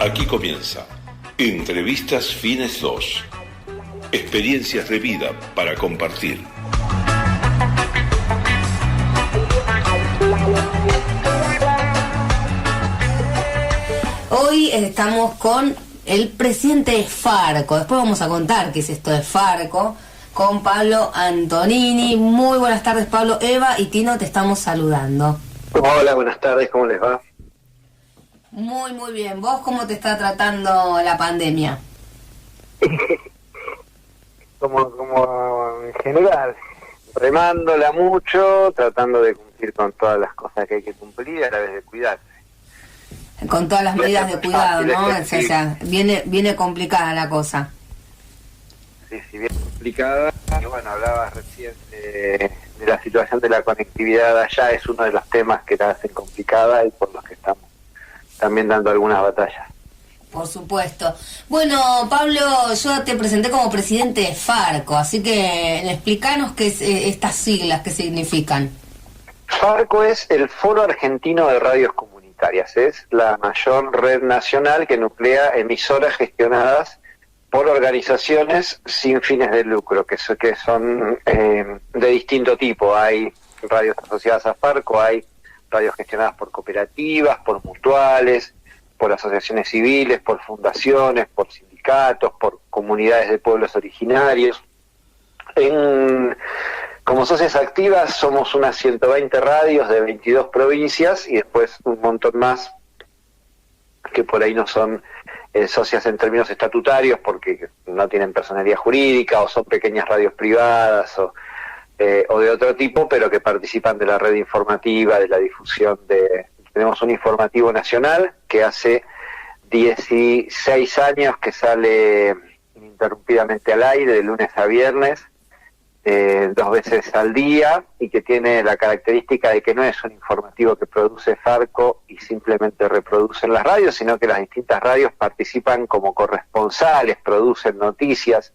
Aquí comienza Entrevistas Fines 2. Experiencias de vida para compartir. Hoy estamos con el presidente de Farco. Después vamos a contar qué es esto de Farco, con Pablo Antonini. Muy buenas tardes, Pablo. Eva y Tino te estamos saludando. Hola, buenas tardes, ¿cómo les va? Muy bien. ¿Vos cómo te está tratando la pandemia? como en general, remándola mucho, tratando de cumplir con todas las cosas que hay que cumplir a la vez de cuidarse. Con todas las medidas de cuidado, ¿no? O sea, viene complicada la cosa. Sí, bien complicada. Y bueno, hablabas recién de la situación de la conectividad allá, es uno de los temas que la hacen complicada y por los que estamos también dando algunas batallas. Por supuesto. Bueno, Pablo, yo te presenté como presidente de Farco, así que explícanos qué es estas siglas, qué significan. Farco es el Foro Argentino de Radios Comunitarias, es la mayor red nacional que nuclea emisoras gestionadas por organizaciones sin fines de lucro, que son de distinto tipo. Hay radios asociadas a Farco, hay radios gestionadas por cooperativas, por mutuales, por asociaciones civiles, por fundaciones, por sindicatos, por comunidades de pueblos originarios. Como socias activas somos unas 120 radios de 22 provincias y después un montón más que por ahí no son socias en términos estatutarios porque no tienen personería jurídica o son pequeñas radios privadas o de otro tipo, pero que participan de la red informativa, de la difusión Tenemos un informativo nacional que hace 16 años que sale ininterrumpidamente al aire, de lunes a viernes, 2 veces al día, y que tiene la característica de que no es un informativo que produce Farco y simplemente reproduce en las radios, sino que las distintas radios participan como corresponsales, producen noticias,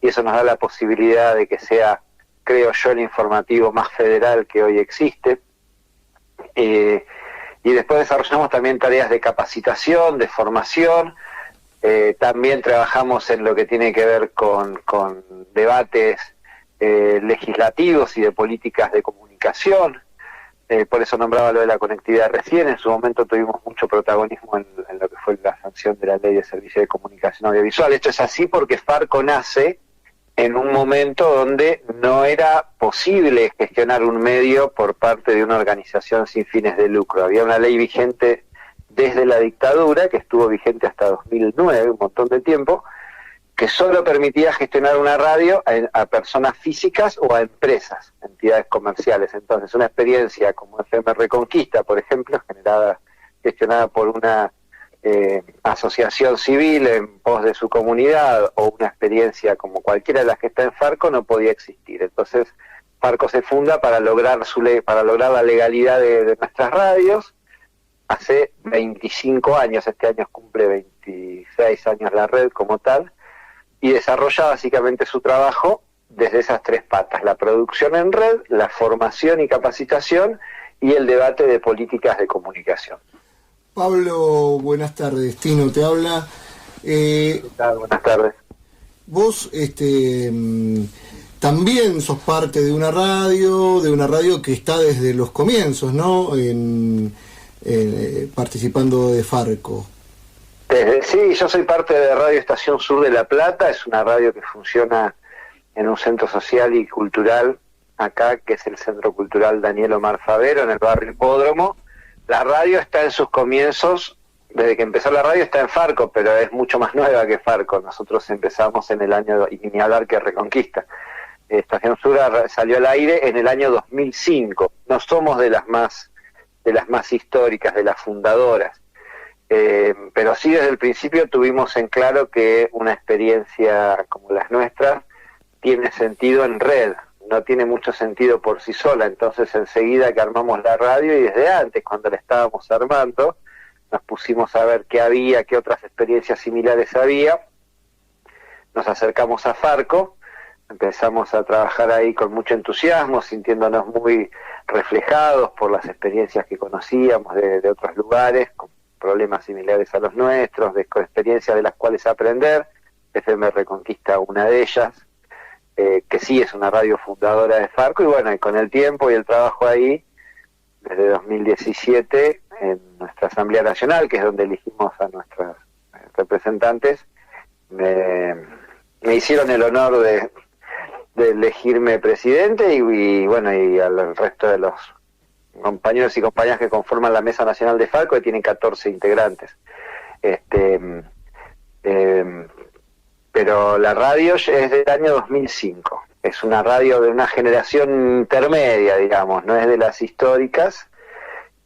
y eso nos da la posibilidad de que sea, creo yo, el informativo más federal que hoy existe. Y después desarrollamos también tareas de capacitación, de formación. También trabajamos en lo que tiene que ver con debates legislativos y de políticas de comunicación. Por eso nombraba lo de la conectividad recién. En su momento tuvimos mucho protagonismo en lo que fue la sanción de la Ley de Servicio de Comunicación Audiovisual. Esto es así porque Farco nace en un momento donde no era posible gestionar un medio por parte de una organización sin fines de lucro. Había una ley vigente desde la dictadura, que estuvo vigente hasta 2009, un montón de tiempo, que solo permitía gestionar una radio a personas físicas o a empresas, entidades comerciales. Entonces, una experiencia como FM Reconquista, por ejemplo, gestionada por una asociación civil en pos de su comunidad, o una experiencia como cualquiera de las que está en Farco, no podía existir. Entonces Farco se funda para lograr la legalidad de nuestras radios hace 25 años. Este año cumple 26 años la red como tal, y desarrolla básicamente su trabajo desde esas 3 patas: la producción en red, la formación y capacitación, y el debate de políticas de comunicación. Pablo, buenas tardes. Tino te habla. ¿Qué tal? Buenas tardes. Vos también sos parte de una radio que está desde los comienzos, ¿no? Participando de Farco. Sí, yo soy parte de Radio Estación Sur de La Plata. Es una radio que funciona en un centro social y cultural acá, que es el Centro Cultural Daniel Omar Favero, en el barrio Hipódromo. La radio está en sus comienzos, desde que empezó la radio está en Farco, pero es mucho más nueva que Farco. Nosotros empezamos en el año, y ni hablar que Reconquista. Estación Sur salió al aire en el año 2005. No somos de las más históricas, de las fundadoras. Pero sí, desde el principio tuvimos en claro que una experiencia como las nuestras tiene sentido en red, no tiene mucho sentido por sí sola. Entonces, enseguida que armamos la radio, y desde antes, cuando la estábamos armando, nos pusimos a ver qué otras experiencias similares había. Nos acercamos a Farco, empezamos a trabajar ahí con mucho entusiasmo, sintiéndonos muy reflejados por las experiencias que conocíamos de otros lugares, problemas similares a los nuestros, de experiencias de las cuales aprender. FM Reconquista, una de ellas, que sí es una radio fundadora de Farco, y bueno, y con el tiempo y el trabajo ahí, desde 2017, en nuestra Asamblea Nacional, que es donde elegimos a nuestros representantes, me hicieron el honor de elegirme presidente, y bueno, y al resto de los compañeros y compañeras que conforman la Mesa Nacional de Farco, que tienen 14 integrantes. Pero la radio es del año 2005, es una radio de una generación intermedia, digamos, no es de las históricas,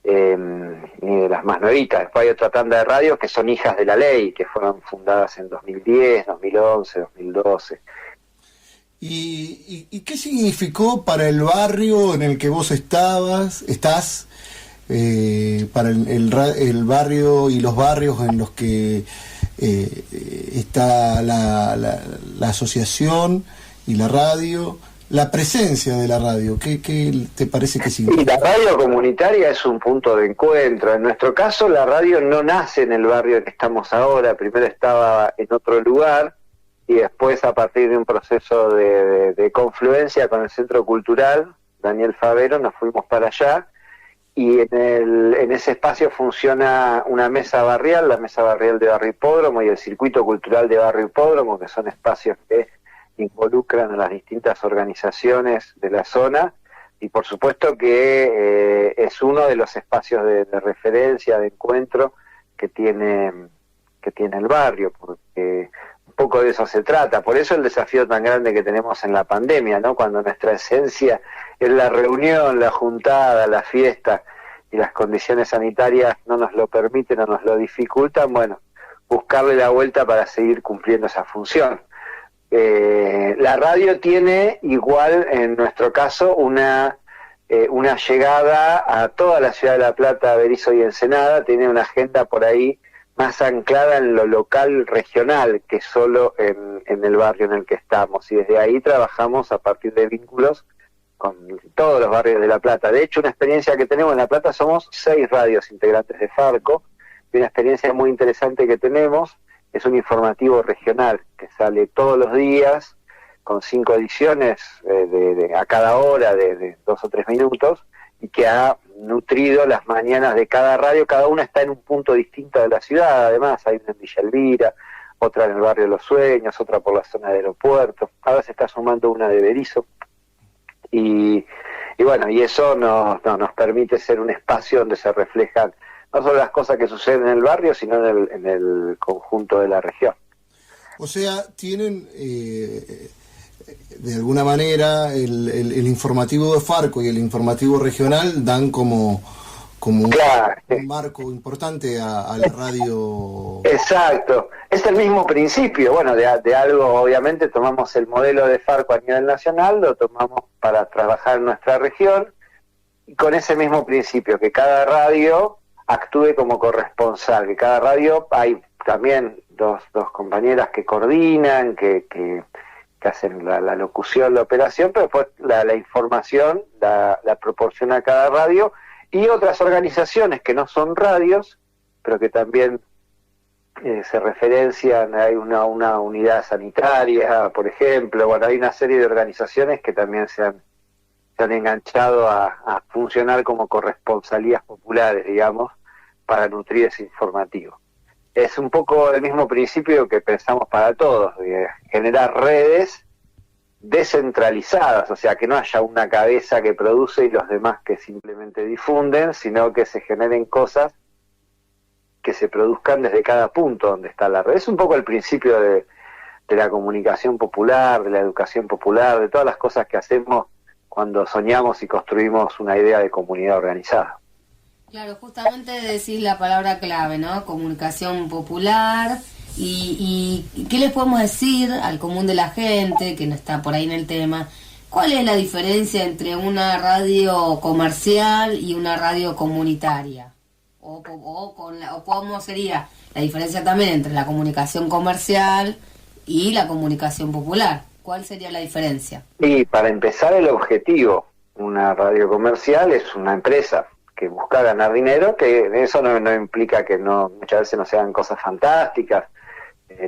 ni de las más nuevitas. Después hay otra tanda de radios que son hijas de la ley, que fueron fundadas en 2010, 2011, 2012. ¿Y qué significó para el barrio en el que vos estás, para el barrio y los barrios en los que está la asociación y la radio, la presencia de la radio? ¿Qué te parece que significa? La radio comunitaria es un punto de encuentro. En nuestro caso, la radio no nace en el barrio en que estamos ahora. Primero estaba en otro lugar, y después, a partir de un proceso de confluencia con el Centro Cultural Daniel Favero, nos fuimos para allá, y en ese espacio funciona una mesa barrial, la mesa barrial de Barrio Hipódromo y el circuito cultural de Barrio Hipódromo, que son espacios que involucran a las distintas organizaciones de la zona, y por supuesto que es uno de los espacios de referencia, de encuentro que tiene el barrio, porque un poco de eso se trata. Por eso el desafío tan grande que tenemos en la pandemia, ¿no? Cuando nuestra esencia es la reunión, la juntada, la fiesta, y las condiciones sanitarias no nos lo permiten o nos lo dificultan, bueno, buscarle la vuelta para seguir cumpliendo esa función. La radio tiene igual, en nuestro caso, una llegada a toda la ciudad de La Plata, Berisso y Ensenada. Tiene una agenda por ahí más anclada en lo local, regional, que solo en el barrio en el que estamos, y desde ahí trabajamos a partir de vínculos con todos los barrios de La Plata. De hecho, una experiencia que tenemos en La Plata, somos 6 radios integrantes de Farco, y una experiencia muy interesante que tenemos es un informativo regional que sale todos los días, con 5 ediciones a cada hora de 2 o 3 minutos, y que ha nutrido las mañanas de cada radio. Cada una está en un punto distinto de la ciudad. Además, hay una en Villa Elvira, otra en el barrio de Los Sueños, otra por la zona del aeropuerto. Ahora se está sumando una de Berisso. Y bueno, y eso nos permite ser un espacio donde se reflejan no solo las cosas que suceden en el barrio, sino en el conjunto de la región. O sea, tienen de alguna manera el informativo de Farco y el informativo regional dan como claro, un marco importante a la radio. Exacto, es el mismo principio. Bueno, de algo obviamente tomamos el modelo de Farco a nivel nacional, lo tomamos para trabajar en nuestra región, y con ese mismo principio, que cada radio actúe como corresponsal, que cada radio, hay también dos compañeras que coordinan, que hacen la locución, la operación, pero después la información la proporciona cada radio, y otras organizaciones que no son radios, pero que también se referencian. Hay una unidad sanitaria, por ejemplo. Bueno, hay una serie de organizaciones que también se han enganchado a funcionar como corresponsalías populares, digamos, para nutrir ese informativo. Es un poco el mismo principio que pensamos para todos, generar redes descentralizadas, o sea, que no haya una cabeza que produce y los demás que simplemente difunden, sino que se generen cosas que se produzcan desde cada punto donde está la red. Es un poco el principio de la comunicación popular, de la educación popular, de todas las cosas que hacemos cuando soñamos y construimos una idea de comunidad organizada. Claro, justamente decís la palabra clave, ¿no? Comunicación popular. ¿Y qué les podemos decir al común de la gente que no está por ahí en el tema? ¿Cuál es la diferencia entre una radio comercial y una radio comunitaria? ¿O cómo sería la diferencia también entre la comunicación comercial y la comunicación popular? ¿Cuál sería la diferencia? Y para empezar, el objetivo. Una radio comercial es una empresa que busca ganar dinero, que eso no implica que no muchas veces no se hagan cosas fantásticas.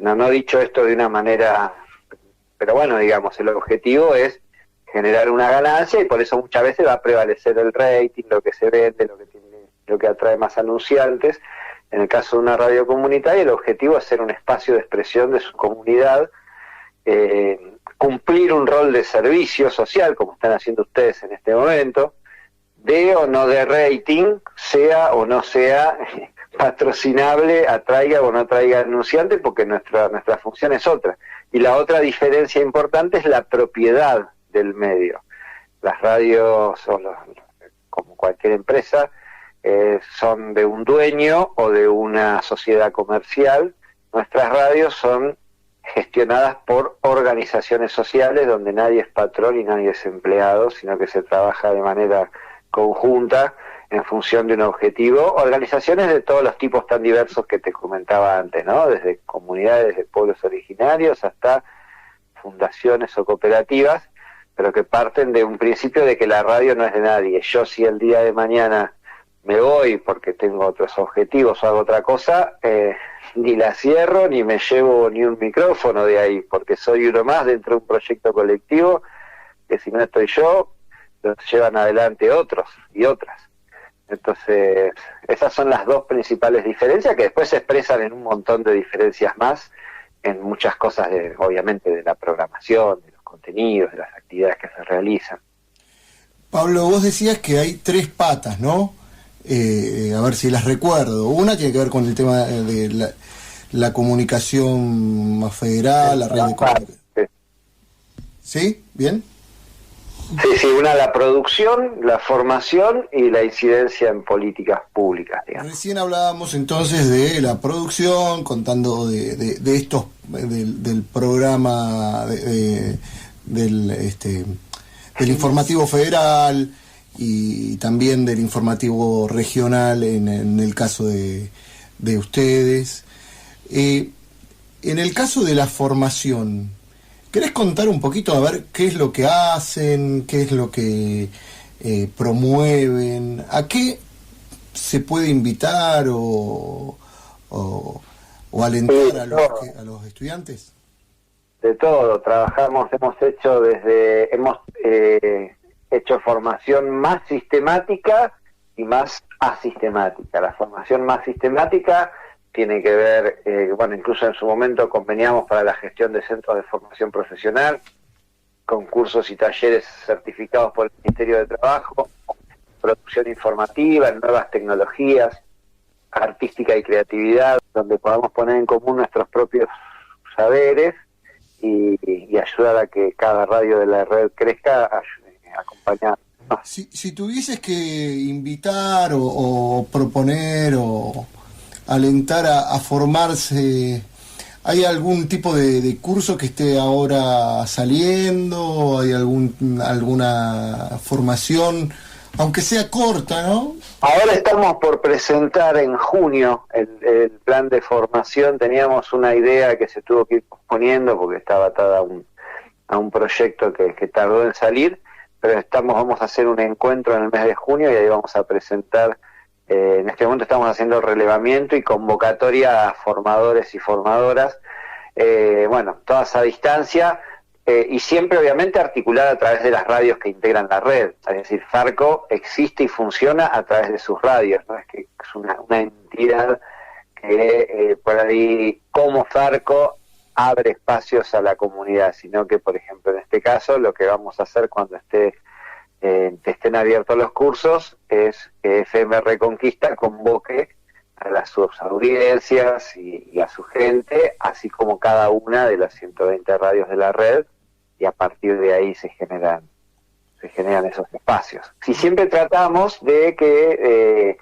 No dicho esto de una manera, pero bueno, digamos, el objetivo es generar una ganancia y por eso muchas veces va a prevalecer el rating, lo que se vende, lo que atrae más anunciantes. En el caso de una radio comunitaria, el objetivo es ser un espacio de expresión de su comunidad, cumplir un rol de servicio social, como están haciendo ustedes en este momento, de o no de rating, sea o no sea patrocinable, atraiga o no atraiga anunciante, porque nuestra función es otra. Y la otra diferencia importante es la propiedad del medio. Las radios, como cualquier empresa, son de un dueño o de una sociedad comercial. Nuestras radios son gestionadas por organizaciones sociales donde nadie es patrón y nadie es empleado, sino que se trabaja de manera conjunta en función de un objetivo. Organizaciones de todos los tipos tan diversos que te comentaba antes, ¿no? Desde comunidades de pueblos originarios hasta fundaciones o cooperativas, pero que parten de un principio de que la radio no es de nadie. Yo, si el día de mañana me voy porque tengo otros objetivos o hago otra cosa, ni la cierro ni me llevo ni un micrófono de ahí, porque soy uno más dentro de un proyecto colectivo que si no estoy yo, lo llevan adelante otros y otras. Entonces, esas son las dos principales diferencias, que después se expresan en un montón de diferencias más, en muchas cosas, obviamente, de la programación, de los contenidos, de las actividades que se realizan. Pablo, vos decías que hay 3 patas, ¿no? A ver si las recuerdo. Una tiene que ver con el tema de la comunicación más federal, la red de comunicación. ¿Sí? ¿Bien? Sí, una, la producción, la formación y la incidencia en políticas públicas, digamos. Recién hablábamos entonces de la producción, contando de estos, del programa del informativo federal y también del informativo regional en el caso de ustedes. En el caso de la formación, ¿querés contar un poquito a ver qué es lo que hacen, qué es lo que promueven? ¿A qué se puede invitar o alentar a los estudiantes? De todo, hemos hecho formación más sistemática y más asistemática. La formación más sistemática tiene que ver, incluso en su momento conveniamos para la gestión de centros de formación profesional, con cursos y talleres certificados por el Ministerio de Trabajo, producción informativa, nuevas tecnologías, artística y creatividad, donde podamos poner en común nuestros propios saberes y ayudar a que cada radio de la red crezca, acompañar. Si tuvieses que invitar o proponer o alentar a formarse, ¿hay algún tipo de curso que esté ahora saliendo? ¿Hay alguna formación, aunque sea corta, no? Ahora estamos por presentar en junio el plan de formación. Teníamos una idea que se tuvo que ir posponiendo porque estaba atada a un proyecto que tardó en salir, pero vamos a hacer un encuentro en el mes de junio y ahí vamos a presentar. En este momento estamos haciendo el relevamiento y convocatoria a formadores y formadoras, todas a distancia, y siempre obviamente articulada a través de las radios que integran la red. Es decir, Farco existe y funciona a través de sus radios, no es que es una entidad que por ahí, como Farco, abre espacios a la comunidad, sino que, por ejemplo, en este caso, lo que vamos a hacer cuando estén abiertos los cursos es que FM Reconquista convoque a sus audiencias y a su gente, así como cada una de las 120 radios de la red, y a partir de ahí se generan esos espacios. Si siempre tratamos de que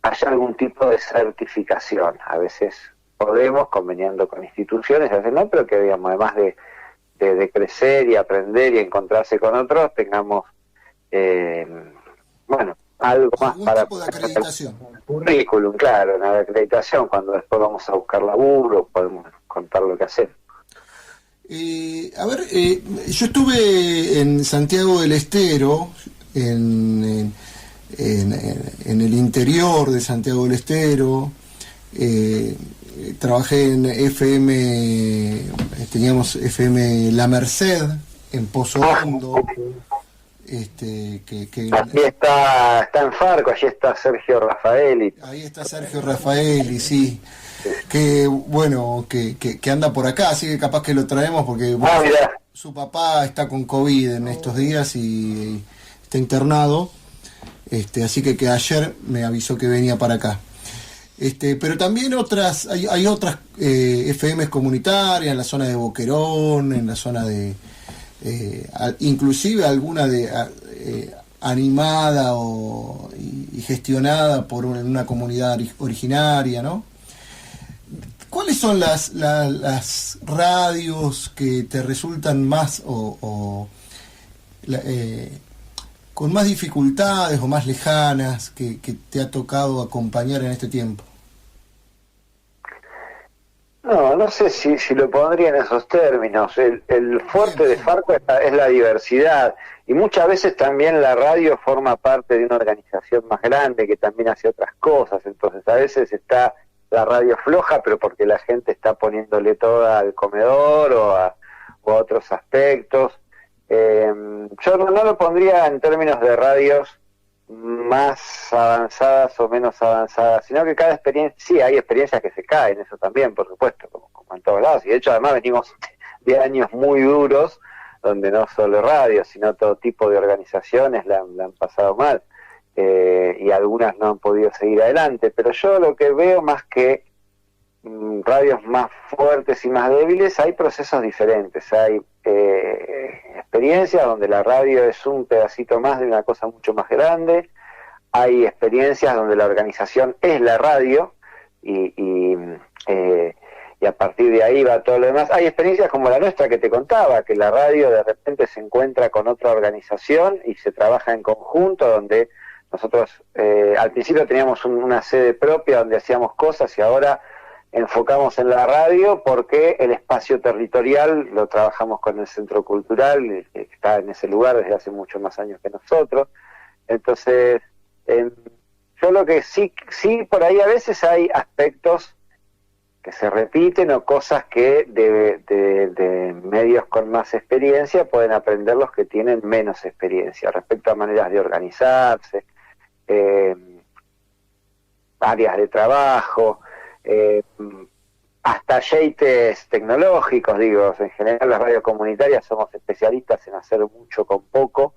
haya algún tipo de certificación, a veces podemos, conveniando con instituciones, a veces no, pero que digamos, además de crecer y aprender y encontrarse con otros, tengamos algo más para tipo de acreditación. Currículum, claro, una acreditación, cuando después vamos a buscar laburo, podemos contar lo que hacemos. Yo estuve en Santiago del Estero, en en el interior de Santiago del Estero. Trabajé en FM, teníamos FM La Merced, en Pozo Hondo. Aquí está en Farco, allí está Sergio Rafaeli. Ahí está Sergio Rafaeli, sí. Que bueno, que anda por acá, así que capaz que lo traemos porque bueno, su papá está con COVID en estos días y está internado. Así que ayer me avisó que venía para acá. Pero también hay otras FMs comunitarias en la zona de Boquerón, en la zona de inclusive alguna de animada y gestionada por una comunidad originaria, ¿no? ¿Cuáles son las radios que te resultan más con más dificultades o más lejanas que te ha tocado acompañar en este tiempo? No sé si lo pondría en esos términos. El fuerte de Farco es la diversidad, y muchas veces también la radio forma parte de una organización más grande que también hace otras cosas. Entonces a veces está la radio floja, pero porque la gente está poniéndole toda al comedor o a otros aspectos. Yo no lo pondría en términos de radios más avanzadas o menos avanzadas, sino que cada experiencia, sí, hay experiencias que se caen, eso también, por supuesto, como en todos lados, y de hecho además venimos de años muy duros, donde no solo radios, sino todo tipo de organizaciones la han pasado mal, y algunas no han podido seguir adelante, pero yo lo que veo más que radios más fuertes y más débiles, hay procesos diferentes, hay experiencias donde la radio es un pedacito más de una cosa mucho más grande, hay experiencias donde la organización es la radio y a partir de ahí va todo lo demás. Hay experiencias como la nuestra que te contaba, que la radio de repente se encuentra con otra organización y se trabaja en conjunto, donde nosotros al principio teníamos una sede propia donde hacíamos cosas y ahora enfocamos en la radio porque el espacio territorial lo trabajamos con el Centro Cultural, que está en ese lugar desde hace muchos más años que nosotros. Entonces, yo lo que sí por ahí a veces hay aspectos que se repiten o cosas que de medios con más experiencia pueden aprender los que tienen menos experiencia respecto a maneras de organizarse, áreas de trabajo, hasta yeites tecnológicos, digo. En general las radios comunitarias somos especialistas en hacer mucho con poco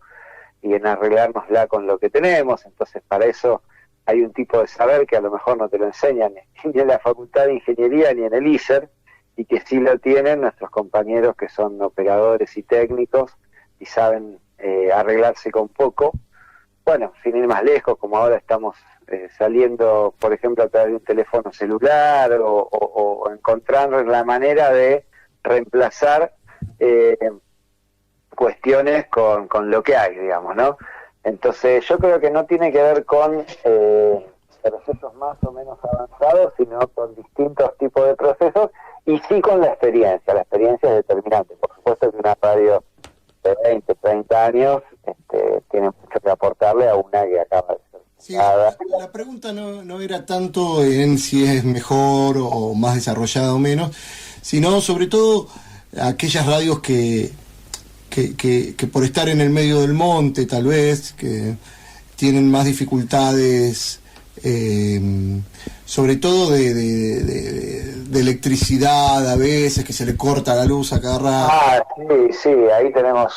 y en arreglárnosla con lo que tenemos, entonces para eso hay un tipo de saber que a lo mejor no te lo enseñan ni en la Facultad de Ingeniería ni en el ISER, y que sí lo tienen nuestros compañeros que son operadores y técnicos y saben arreglarse con poco. Bueno, sin ir más lejos, como ahora estamos saliendo, por ejemplo, a través de un teléfono celular o encontrar la manera de reemplazar cuestiones con lo que hay, digamos, ¿no? Entonces yo creo que no tiene que ver con procesos más o menos avanzados, sino con distintos tipos de procesos, y sí con la experiencia. La experiencia es determinante. Por supuesto que una radio de 20, 30 años tiene mucho que aportarle a una que acaba de ser. Sí, la pregunta no era tanto en si es mejor o más desarrollada o menos, sino sobre todo aquellas radios que por estar en el medio del monte, tal vez, que tienen más dificultades, sobre todo de electricidad a veces, que se le corta la luz a cada rato. Sí, ahí tenemos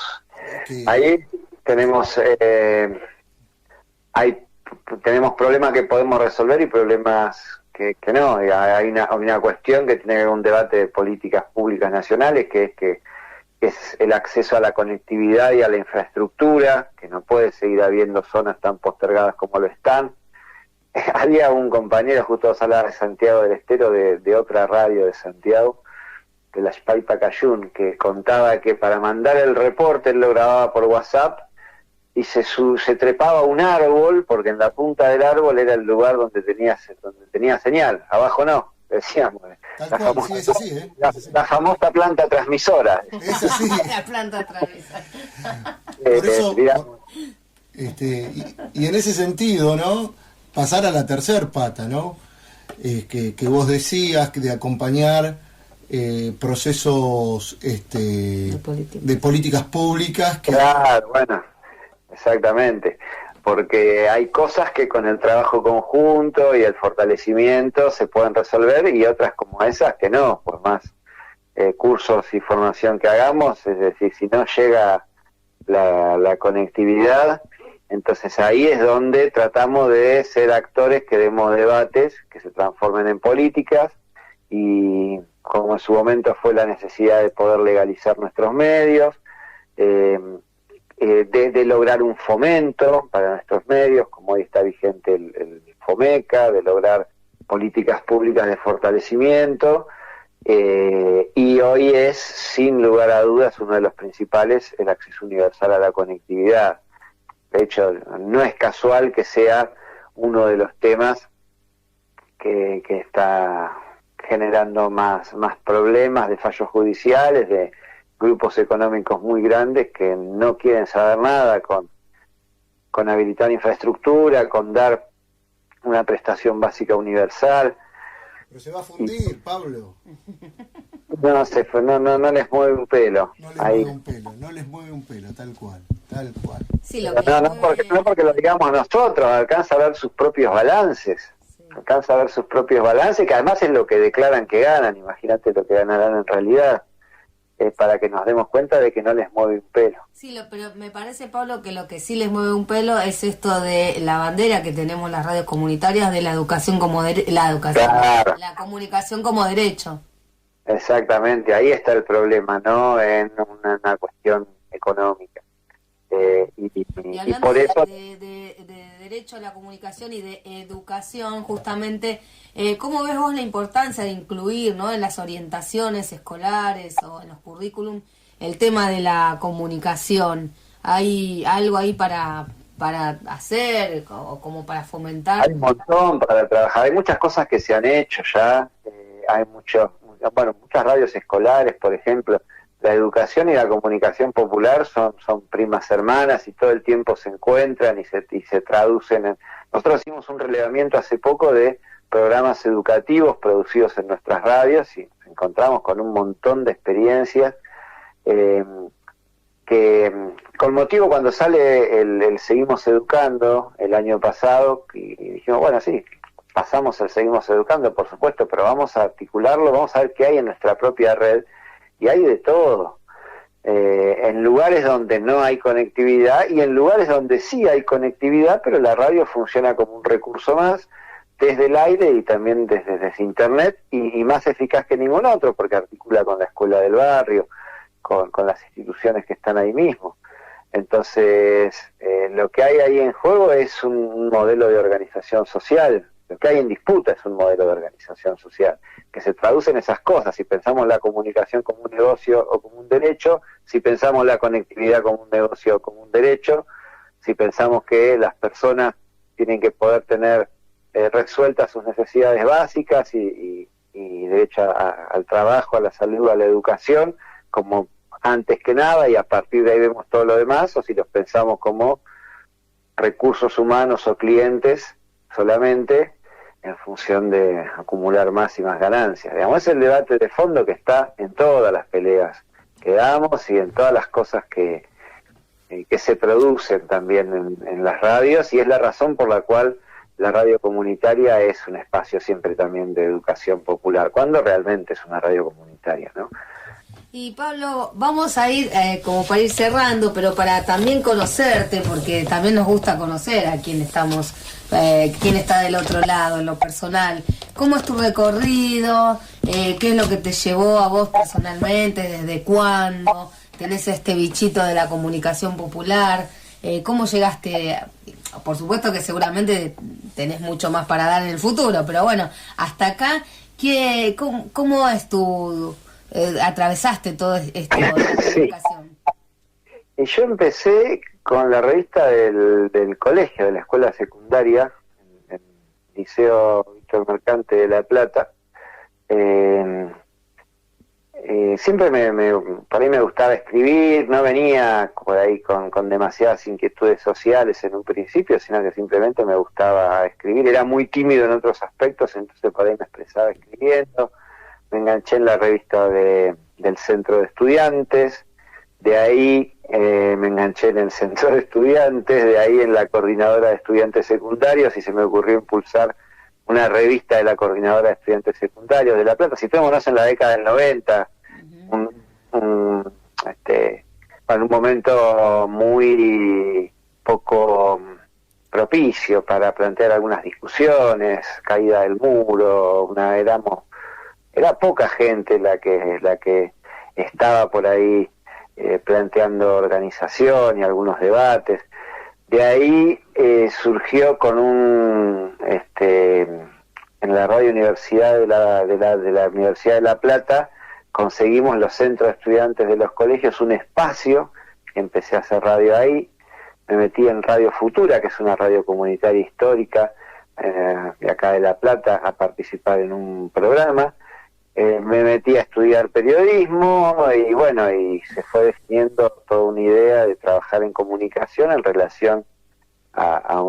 tenemos problemas que podemos resolver y problemas que no. Hay una cuestión que tiene que ver con un debate de políticas públicas nacionales, que es el acceso a la conectividad y a la infraestructura, que no puede seguir habiendo zonas tan postergadas como lo están. Había un compañero, justo vos hablabas de Santiago del Estero, de otra radio de Santiago, de la Spaipa Cayún, que contaba que para mandar el reporte él lo grababa por WhatsApp y se trepaba a un árbol, porque en la punta del árbol era el lugar donde tenía señal, abajo no, decíamos. La famosa planta transmisora. Es así. La planta transmisora. Por eso, Y en ese sentido, ¿no? Pasar a la tercer pata, ¿no? Que vos decías, de acompañar procesos de políticas públicas. Claro, bueno, exactamente. Porque hay cosas que con el trabajo conjunto y el fortalecimiento se pueden resolver y otras como esas que no, por más cursos y formación que hagamos, es decir, si no llega la conectividad, entonces ahí es donde tratamos de ser actores que demos debates que se transformen en políticas, y como en su momento fue la necesidad de poder legalizar nuestros medios, de lograr un fomento para nuestros medios, como hoy está vigente el FOMECA, de lograr políticas públicas de fortalecimiento, y hoy es, sin lugar a dudas, uno de los principales, el acceso universal a la conectividad. De hecho, no es casual que sea uno de los temas que está generando más problemas de fallos judiciales, de grupos económicos muy grandes que no quieren saber nada con habilitar infraestructura, con dar una prestación básica universal. Pero se va a fundir, Pablo. No les mueve un pelo. No les mueve un pelo, tal cual. Sí, no porque lo digamos nosotros, alcanza a ver sus propios balances. Sí. Alcanza a ver sus propios balances, que además es lo que declaran que ganan. Imagínate lo que ganarán en realidad. Para que nos demos cuenta de que no les mueve un pelo. Sí, pero me parece, Pablo, que lo que sí les mueve un pelo es esto de la bandera que tenemos las radios comunitarias de la educación como claro. La comunicación como derecho. Exactamente, ahí está el problema, no en una cuestión económica. Y por eso de derecho a la comunicación y de educación, justamente, ¿cómo ves vos la importancia de incluir, ¿no?, en las orientaciones escolares o en los currículum el tema de la comunicación? ¿Hay algo ahí para hacer o como para fomentar? Hay un montón para trabajar, hay muchas cosas que se han hecho ya, hay muchas radios escolares, por ejemplo. La educación y la comunicación popular son primas hermanas y todo el tiempo se encuentran y se traducen. Nosotros hicimos un relevamiento hace poco de programas educativos producidos en nuestras radios y nos encontramos con un montón de experiencias que, con motivo cuando sale el Seguimos Educando el año pasado, y dijimos, bueno, sí, pasamos el Seguimos Educando, por supuesto, pero vamos a articularlo, vamos a ver qué hay en nuestra propia red. Y hay de todo, en lugares donde no hay conectividad y en lugares donde sí hay conectividad, pero la radio funciona como un recurso más desde el aire y también desde internet, y más eficaz que ningún otro, porque articula con la escuela del barrio, con las instituciones que están ahí mismo. Entonces, lo que hay ahí en juego es un modelo de organización social. Lo que hay en disputa es un modelo de organización social, que se traduce en esas cosas. Si pensamos la comunicación como un negocio o como un derecho, si pensamos la conectividad como un negocio o como un derecho, si pensamos que las personas tienen que poder tener resueltas sus necesidades básicas y derecho al trabajo, a la salud, a la educación, como antes que nada, y a partir de ahí vemos todo lo demás, o si los pensamos como recursos humanos o clientes solamente, en función de acumular más y más ganancias. Digamos, es el debate de fondo que está en todas las peleas que damos y en todas las cosas que se producen también en las radios, y es la razón por la cual la radio comunitaria es un espacio siempre también de educación popular, cuando realmente es una radio comunitaria, ¿no? Y Pablo, vamos a ir como para ir cerrando, pero para también conocerte, porque también nos gusta conocer a quién estamos, quién está del otro lado, en lo personal. ¿Cómo es tu recorrido? ¿Qué es lo que te llevó a vos personalmente? ¿Desde cuándo? ¿Tenés este bichito de la comunicación popular? ¿Cómo llegaste? Por supuesto que seguramente tenés mucho más para dar en el futuro, pero bueno, hasta acá, ¿cómo es tu... atravesaste todo esto de la comunicación? Y yo empecé con la revista del colegio, de la escuela secundaria, en el Liceo Víctor Mercante de La Plata, siempre por ahí me gustaba escribir, no venía por ahí con demasiadas inquietudes sociales en un principio, sino que simplemente me gustaba escribir. Era muy tímido en otros aspectos, entonces por ahí me expresaba escribiendo. Me enganché en la revista del Centro de Estudiantes, de ahí me enganché en el Centro de Estudiantes, de ahí en la Coordinadora de Estudiantes Secundarios, y se me ocurrió impulsar una revista de la Coordinadora de Estudiantes Secundarios de La Plata. Situémonos en la década del 90, en un momento muy poco propicio para plantear algunas discusiones, caída del muro, era poca gente la que estaba por ahí planteando organización y algunos debates. De ahí surgió en la Radio Universidad de la Universidad de La Plata, conseguimos los centros de estudiantes de los colegios un espacio, empecé a hacer radio ahí, me metí en Radio Futura, que es una radio comunitaria histórica de acá de La Plata, a participar en un programa. Me metí a estudiar periodismo y se fue definiendo toda una idea de trabajar en comunicación en relación a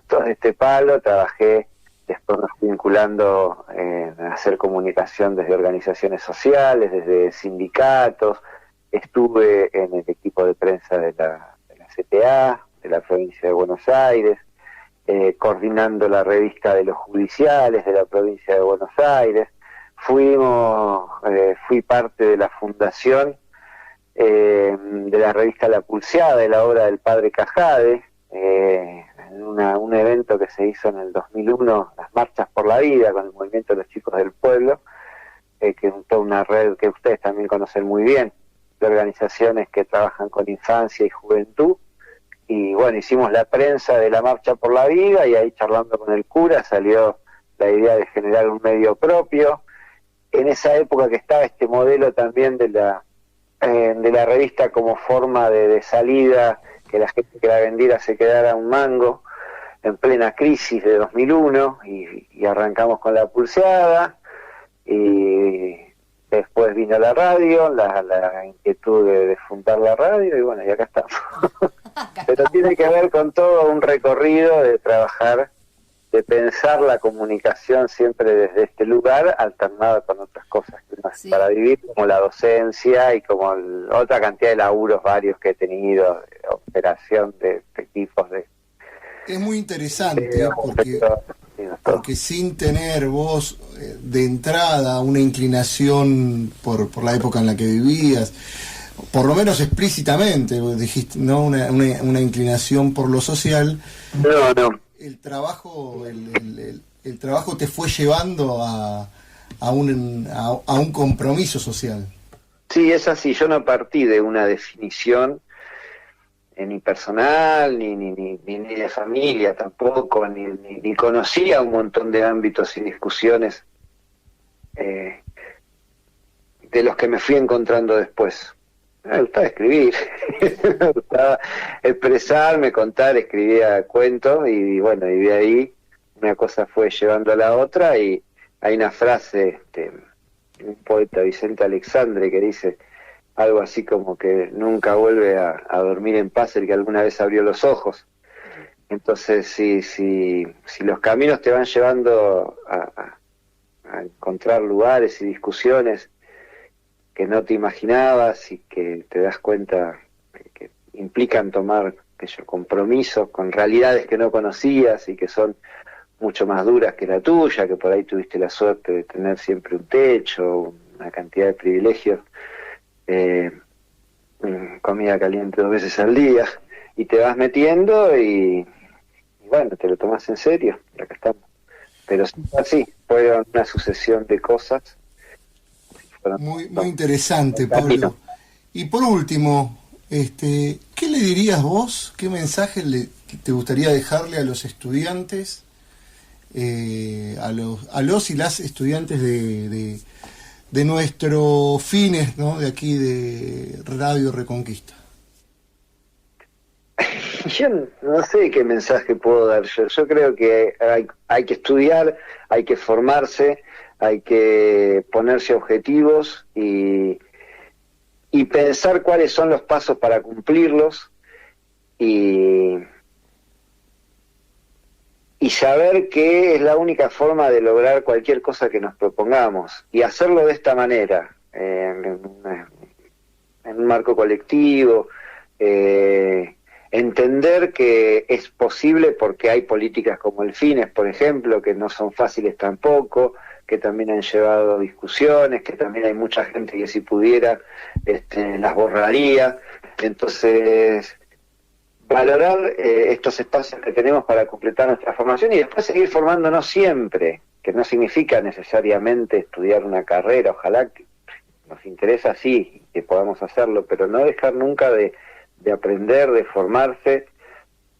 todo este palo. Trabajé, después me fui vinculando en hacer comunicación desde organizaciones sociales, desde sindicatos. Estuve en el equipo de prensa de la CTA, de la provincia de Buenos Aires, coordinando la revista de los judiciales de la provincia de Buenos Aires. Fui parte de la fundación de la revista La Pulseada, de la obra del padre Cajade, en un evento que se hizo en el 2001, las Marchas por la Vida, con el movimiento de los chicos del pueblo, que es toda una red que ustedes también conocen muy bien, de organizaciones que trabajan con infancia y juventud. Y bueno, hicimos la prensa de la Marcha por la Vida, y ahí, charlando con el cura, salió la idea de generar un medio propio. En esa época que estaba este modelo también de la revista como forma de salida, que la gente que la vendiera se quedara un mango, en plena crisis de 2001, y arrancamos con La Pulseada, y después vino la radio, la inquietud de fundar la radio, y bueno, y acá estamos. Pero tiene que ver con todo un recorrido de trabajar, de pensar la comunicación siempre desde este lugar, alternado con otras cosas que uno hace para vivir, como la docencia y como otra cantidad de laburos varios que he tenido, de operación de equipos de... Es muy interesante, porque sin tener vos de entrada una inclinación por la época en la que vivías, por lo menos explícitamente, dijiste, ¿no? Una inclinación por lo social. No. El trabajo te fue llevando a un compromiso social. Sí, es así. Yo no partí de una definición ni personal, ni de familia tampoco, ni conocía un montón de ámbitos y discusiones de los que me fui encontrando después. Me gustaba escribir, me gustaba expresarme, contar, escribía cuentos, y bueno, y de ahí una cosa fue llevando a la otra. Y hay una frase de un poeta, Vicente Alexandre, que dice algo así como que nunca vuelve a dormir en paz el que alguna vez abrió los ojos. Entonces, si los caminos te van llevando a encontrar lugares y discusiones que no te imaginabas, y que te das cuenta que implican tomar compromisos con realidades que no conocías y que son mucho más duras que la tuya, que por ahí tuviste la suerte de tener siempre un techo, una cantidad de privilegios, comida caliente 2 veces al día, y te vas metiendo y bueno, te lo tomas en serio, y acá estamos. Pero así, fueron una sucesión de cosas. Muy interesante, Pablo. Y por último, ¿qué le dirías vos, qué mensaje te gustaría dejarle a los estudiantes, a los y las estudiantes de nuestros fines, ¿no?, de aquí de Radio Reconquista? Yo no sé qué mensaje puedo dar yo. Yo creo que hay que estudiar, hay que formarse, hay que ponerse objetivos y pensar cuáles son los pasos para cumplirlos y saber que es la única forma de lograr cualquier cosa que nos propongamos y hacerlo de esta manera, en un marco colectivo, entender que es posible porque hay políticas como el Fines, por ejemplo, que no son fáciles tampoco, que también han llevado discusiones, que también hay mucha gente que si pudiera las borraría. Entonces, valorar estos espacios que tenemos para completar nuestra formación y después seguir formándonos siempre, que no significa necesariamente estudiar una carrera, ojalá que nos interesa sí, que podamos hacerlo, pero no dejar nunca de aprender, de formarse,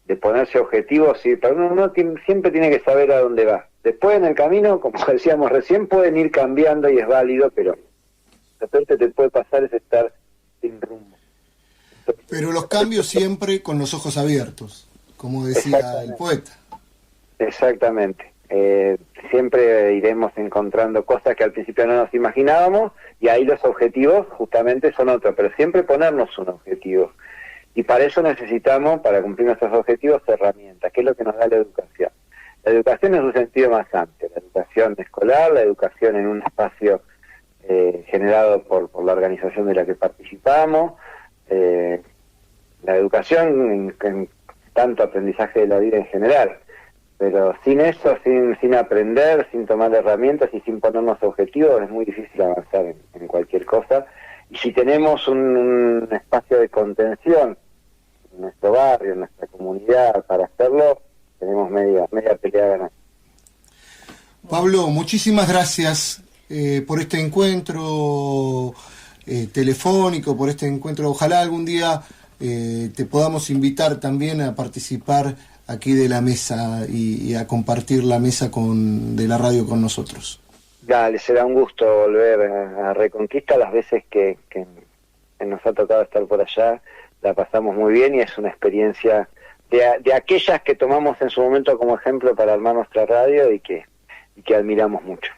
de ponerse objetivos, y pero uno siempre tiene que saber a dónde va. Después en el camino, como decíamos recién, pueden ir cambiando y es válido, pero de repente te puede pasar es estar sin rumbo. Pero los cambios siempre con los ojos abiertos, como decía el poeta. Exactamente. Siempre iremos encontrando cosas que al principio no nos imaginábamos y ahí los objetivos justamente son otros, pero siempre ponernos un objetivo. Y para eso necesitamos, para cumplir nuestros objetivos, herramientas, que es lo que nos da la educación. La educación en su sentido más amplio, la educación escolar, la educación en un espacio generado por la organización de la que participamos, la educación en tanto aprendizaje de la vida en general, pero sin eso, sin aprender, sin tomar herramientas y sin ponernos objetivos es muy difícil avanzar en cualquier cosa. Y si tenemos un espacio de contención en nuestro barrio, en nuestra comunidad para hacerlo, tenemos media pelea ganada. Pablo, muchísimas gracias por este encuentro telefónico, por este encuentro. Ojalá algún día te podamos invitar también a participar aquí de la mesa y a compartir la mesa de la radio con nosotros. Dale, será un gusto volver a Reconquista. Las veces que nos ha tocado estar por allá, la pasamos muy bien y es una experiencia de aquellas que tomamos en su momento como ejemplo para armar nuestra radio y que admiramos mucho.